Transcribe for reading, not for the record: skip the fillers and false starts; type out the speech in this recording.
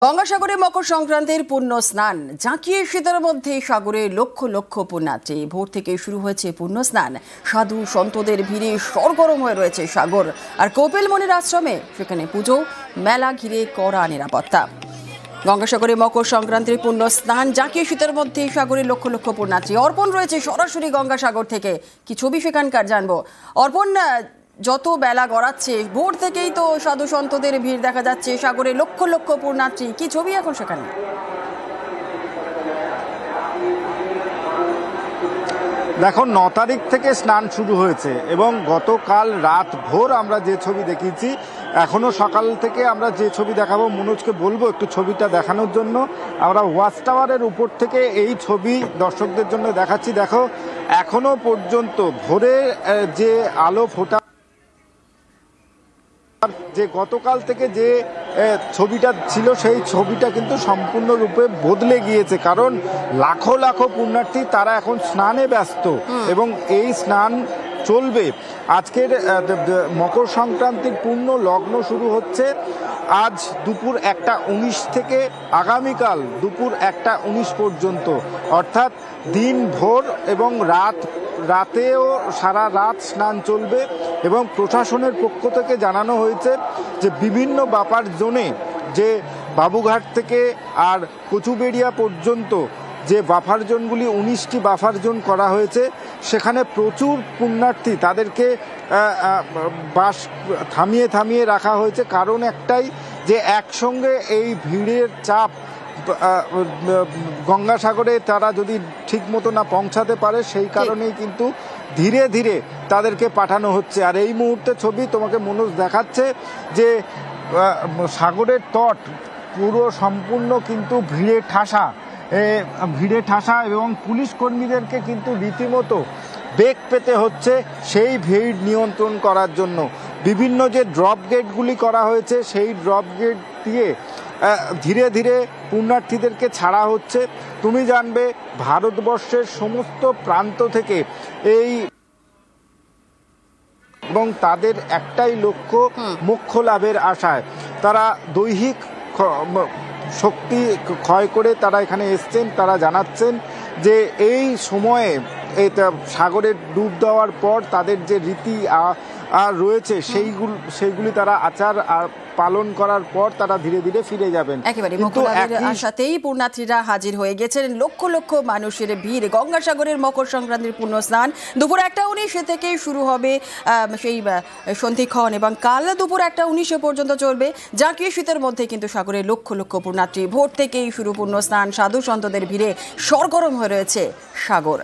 গঙ্গাসাগরে মকর সংক্রান্তির পুণ্য স্নান জাঁকিয়ে শীতের মধ্যে সাগরে লক্ষ লক্ষ পুণ্যার্থী। ভোর থেকে শুরু হয়েছে পুণ্য স্নান। সাধু সন্তদের ভিড়ে সরগরম হয়ে রয়েছে সাগর। আর কপিলমুনির আশ্রমে সেখানে পুজো, মেলা ঘিরে কড়া নিরাপত্তা। গঙ্গাসাগরে মকর সংক্রান্তির পুণ্য স্নান জাঁকিয়ে শীতের মধ্যে সাগরে লক্ষ লক্ষ পুণ্যার্থী। অর্পণ রয়েছে সরাসরি গঙ্গাসাগর থেকে, কি ছবি সেখানকার জানবো। অর্পণ, যত বেলা গড়াচ্ছে ভোর থেকেই তো সাধু সন্তদের ভিড় দেখা যাচ্ছে, সাগরে লক্ষ লক্ষ পুণ্যার্থী, কি ছবি এখন সেখানে? দেখো, 9 তারিখ থেকে স্নান শুরু হয়েছে এবং গতকাল রাত ভোর আমরা যে ছবি দেখিয়েছি, এখনো সকাল থেকে আমরা যে ছবি দেখাবো, মনোজকে বলবো একটু ছবিটা দেখানোর জন্য। আমরা ওয়াচ টাওয়ারের উপর থেকে এই ছবি দর্শকদের জন্য দেখাচ্ছি। দেখো, এখনো পর্যন্ত ভোরে যে আলো ফোটা, যে গতকাল থেকে যে ছবিটা ছিল সেই ছবিটা কিন্তু সম্পূর্ণরূপে বদলে গিয়েছে, কারণ লাখো লাখো পুণ্যার্থী তারা এখন স্নানে ব্যস্ত এবং এই স্নান চলবে। আজকের মকর সংক্রান্তির পূর্ণ লগ্ন শুরু হচ্ছে আজ দুপুর 1:19 থেকে আগামীকাল দুপুর 1:19 পর্যন্ত, অর্থাৎ দিন ভোর এবং রাতেও সারা রাত স্নান চলবে। এবং প্রশাসনের পক্ষ থেকে জানানো হয়েছে যে বিভিন্ন বাফার জোনে, যে বাবুঘাট থেকে আর কচুবেড়িয়া পর্যন্ত যে বাফার জোনগুলি 19টি বাফার জোন করা হয়েছে, সেখানে প্রচুর পুণ্যার্থী তাদেরকে বাস থামিয়ে থামিয়ে রাখা হয়েছে। কারণ একটাই, যে একসঙ্গে এই ভিড়ের চাপ গঙ্গাসাগরে তারা যদি ঠিক মতো না পৌঁছাতে পারে, সেই কারণেই কিন্তু ধীরে ধীরে তাদেরকে পাঠানো হচ্ছে। আর এই মুহূর্তে ছবি তোমাকে মনোজ দেখাচ্ছে যে সাগরের তট পুরো সম্পূর্ণ কিন্তু ভিড়ে ঠাসা এবং পুলিশ কর্মীদেরকে কিন্তু রীতিমতো বেগ পেতে হচ্ছে সেই ভিড় নিয়ন্ত্রণ করার জন্য। বিভিন্ন যে ড্রপ গেটগুলি করা হয়েছে, সেই ড্রপ গেট দিয়ে ধীরে ধীরে পুণ্যার্থীদেরকে ছাড়া হচ্ছে। তুমি জানবে, ভারতবর্ষের সমস্ত প্রান্ত থেকে এই, এবং তাদের একটাই লক্ষ্য মোক্ষ লাভের আশায় তারা দৈহিক শক্তি ক্ষয় করে তারা এখানে এসছেন। তারা জানাচ্ছেন যে এই সময়ে সাগরে ডুব দেওয়ার পর তাদের যে রীতি রয়েছে সেইগুলি তারা আচার পালন করার পর তারা ধীরে ধীরে ফিরে যাবেন। একেবারে আশাতেই পুণ্যার্থীরা হাজির হয়ে গেছেন। লক্ষ লক্ষ মানুষের ভিড়। গঙ্গাসাগরের মকর সংক্রান্তির পুণ্য স্নান দুপুর 1:19 থেকেই শুরু হবে সেই সন্ধিক্ষণ, এবং কাল দুপুর 1:19 পর্যন্ত চলবে। জাঁকিয়ে শীতের মধ্যে কিন্তু সাগরে লক্ষ লক্ষ পুণ্যার্থী। ভোর থেকেই শুরু পুণ্য স্নান। সাধু সন্তদের ভিড়ে সরগরম হয়ে রয়েছে সাগর।